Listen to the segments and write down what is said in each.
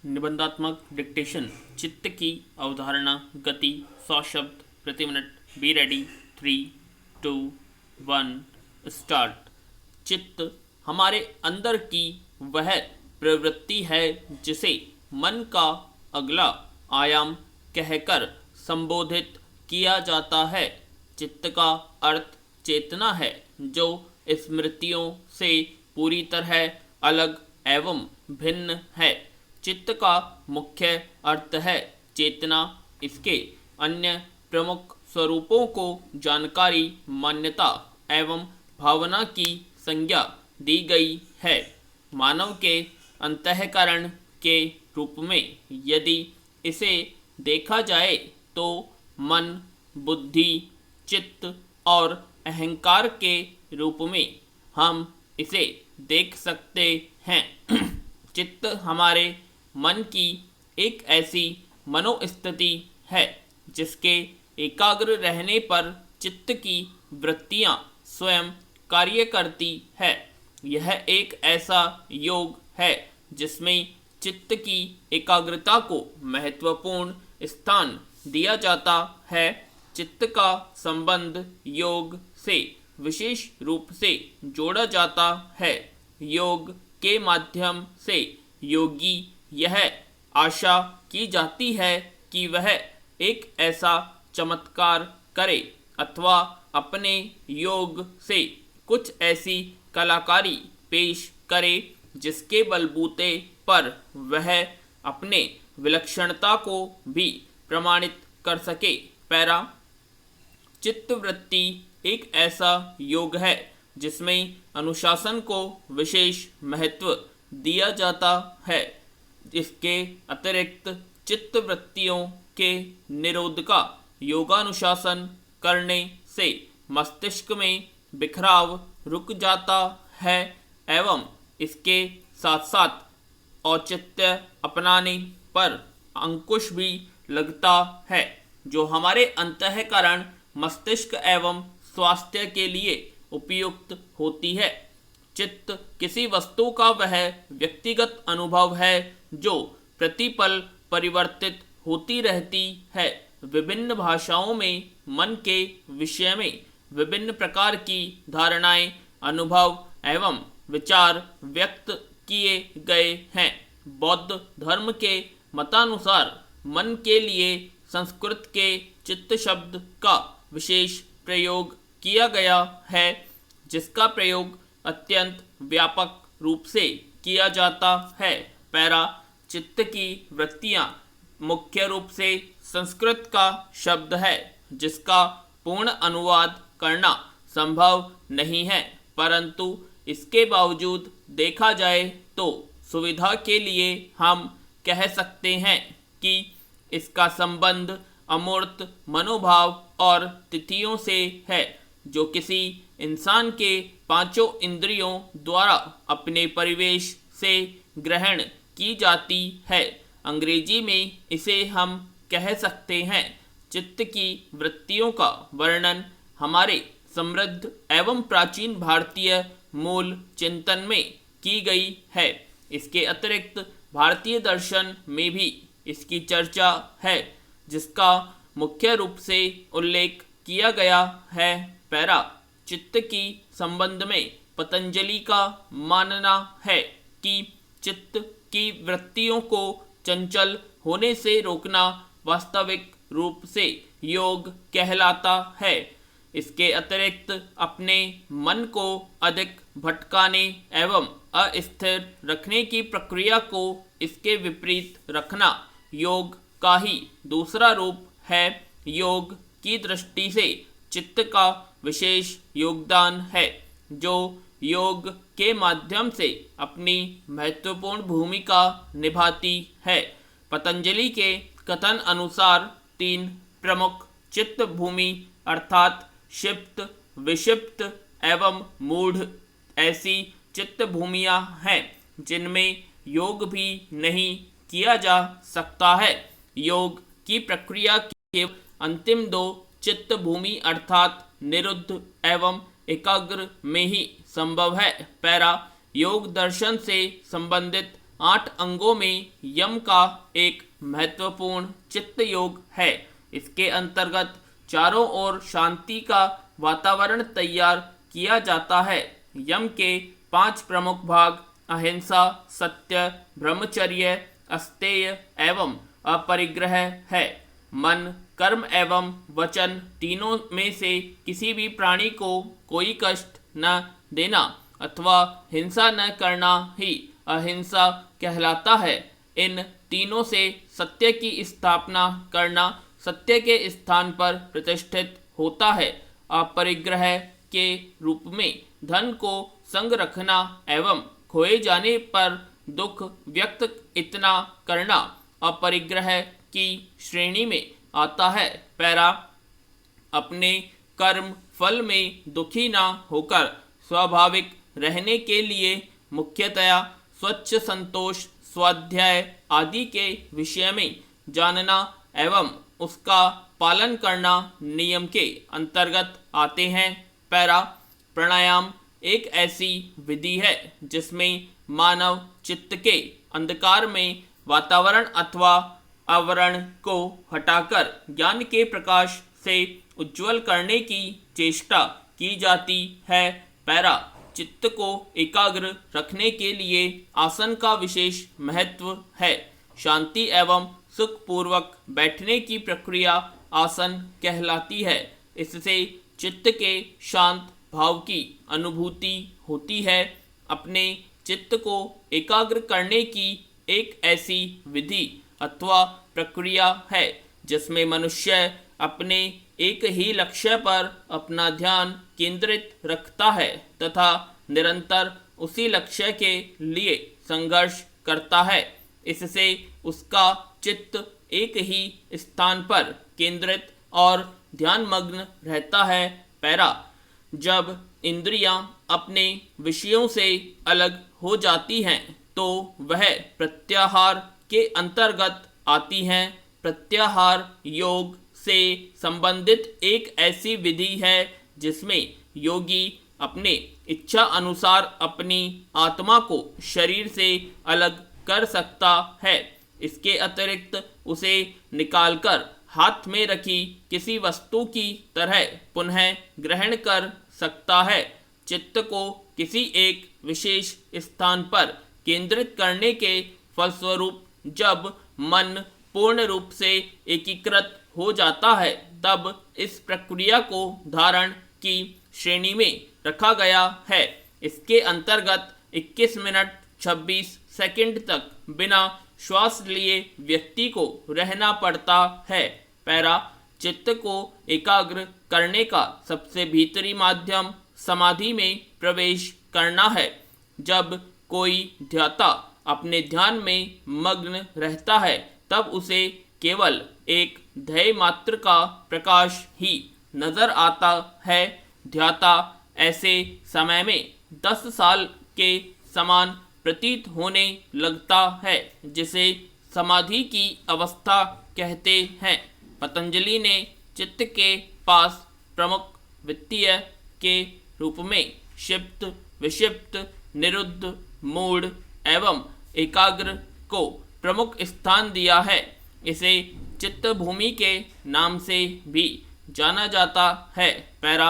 निबंधात्मक dictation. चित्त की अवधारणा, गति, 100 शब्द प्रति मिनट। Be ready. 3, 2, 1 स्टार्ट। चित्त हमारे अंदर की वह प्रवृत्ति है जिसे मन का अगला आयाम कहकर संबोधित किया जाता है। चित्त का अर्थ चेतना है, जो स्मृतियों से पूरी तरह अलग एवं भिन्न है। चित्त का मुख्य अर्थ है चेतना। इसके अन्य प्रमुख स्वरूपों को जानकारी, मान्यता एवं भावना की संज्ञा दी गई है। मानव के अंतःकरण के रूप में यदि इसे देखा जाए तो मन, बुद्धि, चित्त और अहंकार के रूप में हम इसे देख सकते हैं। चित्त हमारे मन की एक ऐसी मनोस्थिति है जिसके एकाग्र रहने पर चित्त की वृत्तियां स्वयं कार्य करती है। यह एक ऐसा योग है जिसमें चित्त की एकाग्रता को महत्वपूर्ण स्थान दिया जाता है। चित्त का संबंध योग से विशेष रूप से जोड़ा जाता है। योग के माध्यम से योगी यह आशा की जाती है कि वह एक ऐसा चमत्कार करे अथवा अपने योग से कुछ ऐसी कलाकारी पेश करे जिसके बलबूते पर वह अपने विलक्षणता को भी प्रमाणित कर सके। पैरा। चित्तवृत्ति एक ऐसा योग है जिसमें अनुशासन को विशेष महत्व दिया जाता है। इसके अतिरिक्त चित्तवृत्तियों के निरोध का योगानुशासन करने से मस्तिष्क में बिखराव रुक जाता है एवं इसके साथ साथ औचित्य अपनाने पर अंकुश भी लगता है, जो हमारे अंतःकरण, मस्तिष्क एवं स्वास्थ्य के लिए उपयुक्त होती है। चित्त किसी वस्तु का वह व्यक्तिगत अनुभव है जो प्रतिपल परिवर्तित होती रहती है। विभिन्न भाषाओं में मन के विषय में विभिन्न प्रकार की धारणाएं, अनुभव एवं विचार व्यक्त किए गए हैं। बौद्ध धर्म के मतानुसार मन के लिए संस्कृत के चित्त शब्द का विशेष प्रयोग किया गया है, जिसका प्रयोग अत्यंत व्यापक रूप से किया जाता है। पैरा। चित्त की वृत्तियां मुख्य रूप से संस्कृत का शब्द है जिसका पूर्ण अनुवाद करना संभव नहीं है, परंतु इसके बावजूद देखा जाए तो सुविधा के लिए हम कह सकते हैं कि इसका संबंध अमूर्त मनोभाव और तिथियों से है, जो किसी इंसान के पांचों इंद्रियों द्वारा अपने परिवेश से ग्रहण की जाती है। अंग्रेजी में इसे हम कह सकते हैं। चित्त की वृत्तियों का वर्णन हमारे समृद्ध एवं प्राचीन भारतीय मूल चिंतन में की गई है। इसके अतिरिक्त भारतीय दर्शन में भी इसकी चर्चा है, जिसका मुख्य रूप से उल्लेख किया गया है। पैरा। चित्त की संबंध में पतंजलि का मानना है कि चित्त की वृत्तियों को चंचल होने से रोकना वास्तविक रूप से योग कहलाता है। इसके अतिरिक्त अपने मन को अधिक भटकाने एवं अस्थिर रखने की प्रक्रिया को इसके विपरीत रखना योग का ही दूसरा रूप है। योग की दृष्टि से चित्त का विशेष योगदान है, जो योग के माध्यम से अपनी महत्वपूर्ण भूमिका निभाती है। पतंजलि के कथन अनुसार 3 प्रमुख चित्त भूमि अर्थात क्षिप्त, विक्षिप्त एवं मूढ़ ऐसी चित्त भूमियाँ हैं जिनमें योग भी नहीं किया जा सकता है। योग की प्रक्रिया के अंतिम 2 चित्त भूमि अर्थात निरुद्ध एवं एकाग्र में ही संभव है। पैरा। योग दर्शन से संबंधित 8 अंगों में यम का एक महत्वपूर्ण चित्त योग है। इसके अंतर्गत चारों ओर शांति का वातावरण तैयार किया जाता है। यम के 5 प्रमुख भाग अहिंसा, सत्य, ब्रह्मचर्य, अस्तेय एवं अपरिग्रह है। मन, कर्म एवं वचन तीनों में से किसी भी प्राणी को कोई कष्ट न देना अथवा हिंसा न करना ही अहिंसा कहलाता है। इन तीनों से सत्य की स्थापना करना सत्य के स्थान पर प्रतिष्ठित होता है। अपरिग्रह के रूप में धन को संग रखना एवं खोए जाने पर दुख व्यक्त इतना करना अपरिग्रह की श्रेणी में आता है। पैरा अपने कर्म फल में दुखी ना होकर स्वाभाविक रहने के लिए मुख्यतया स्वच्छ, संतोष, स्वाध्याय आदि के विषय में जानना एवं उसका पालन करना नियम के अंतर्गत आते हैं। पैरा प्राणायाम एक ऐसी विधि है जिसमें मानव चित्त के अंधकार में वातावरण अथवा आवरण को हटाकर ज्ञान के प्रकाश से उज्जवल करने की चेष्टा की जाती है। पैरा चित्त को एकाग्र रखने के लिए आसन का विशेष महत्व है। शांति एवं सुखपूर्वक बैठने की प्रक्रिया आसन कहलाती है। इससे चित्त के शांत भाव की अनुभूति होती है। अपने चित्त को एकाग्र करने की एक ऐसी विधि अथवा प्रक्रिया है जिसमें मनुष्य अपने एक ही लक्ष्य पर अपना ध्यान केंद्रित रखता है तथा निरंतर उसी लक्ष्य के लिए संघर्ष करता है। इससे उसका चित्त एक ही स्थान पर केंद्रित और ध्यानमग्न रहता है। पैरा जब इंद्रियां अपने विषयों से अलग हो जाती हैं तो वह प्रत्याहार के अंतर्गत आती हैं। प्रत्याहार योग से संबंधित एक ऐसी विधि है जिसमें योगी अपने इच्छा अनुसार अपनी आत्मा को शरीर से अलग कर सकता है। इसके अतिरिक्त उसे निकालकर हाथ में रखी किसी वस्तु की तरह पुनः ग्रहण कर सकता है। चित्त को किसी एक विशेष स्थान पर केंद्रित करने के फलस्वरूप जब मन पूर्ण रूप से एकीकृत हो जाता है तब इस प्रक्रिया को धारण की श्रेणी में रखा गया है। इसके अंतर्गत 21 मिनट 26 सेकंड तक बिना श्वास लिए व्यक्ति को रहना पड़ता है। पैरा चित्त को एकाग्र करने का सबसे भीतरी माध्यम समाधि में प्रवेश करना है। जब कोई ध्याता अपने ध्यान में मग्न रहता है तब उसे केवल एक ध्येय मात्र का प्रकाश ही नजर आता है। ध्याता ऐसे समय में 10 साल के समान प्रतीत होने लगता है जिसे समाधि की अवस्था कहते हैं। पतंजलि ने चित्त के पास प्रमुख वित्तीय के रूप में क्षिप्त, विक्षिप्त, निरुद्ध, मूढ़ एवं एकाग्र को प्रमुख स्थान दिया है। इसे चित्त भूमि के नाम से भी जाना जाता है। पैरा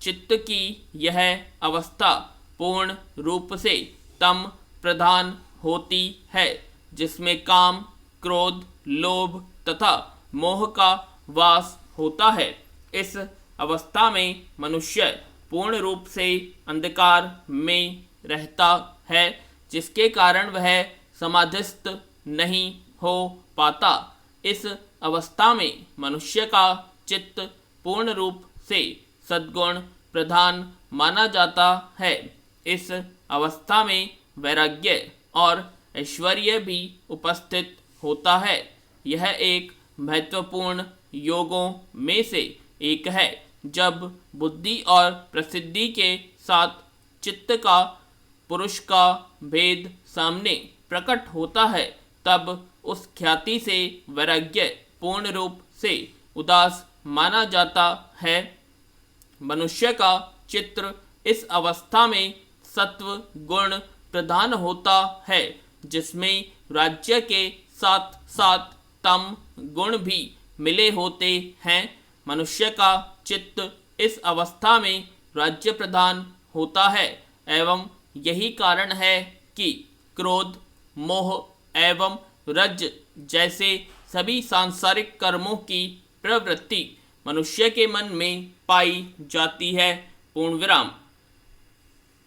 चित्त की यह अवस्था पूर्ण रूप से तम प्रधान होती है जिसमें काम, क्रोध, लोभ तथा मोह का वास होता है। इस अवस्था में मनुष्य पूर्ण रूप से अंधकार में रहता है जिसके कारण वह समाधिस्थ नहीं हो पाता। इस अवस्था में मनुष्य का चित्त पूर्ण रूप से सद्गुण प्रधान माना जाता है। इस अवस्था में वैराग्य और ऐश्वर्य भी उपस्थित होता है। यह एक महत्वपूर्ण योगों में से एक है। जब बुद्धि और प्रसिद्धि के साथ चित्त का पुरुष का भेद सामने प्रकट होता है तब उस ख्याति से वैराग्य पूर्ण रूप से उदास माना जाता है। मनुष्य का चित्र इस अवस्था में सत्व गुण प्रधान होता है। जिसमें राज्य के साथ साथ तम गुण भी मिले होते हैं। मनुष्य का चित्त इस अवस्था में राज्य प्रधान होता है एवं यही कारण है कि क्रोध, मोह एवं रज जैसे सभी सांसारिक कर्मों की प्रवृत्ति मनुष्य के मन में पाई जाती है। पूर्ण विराम।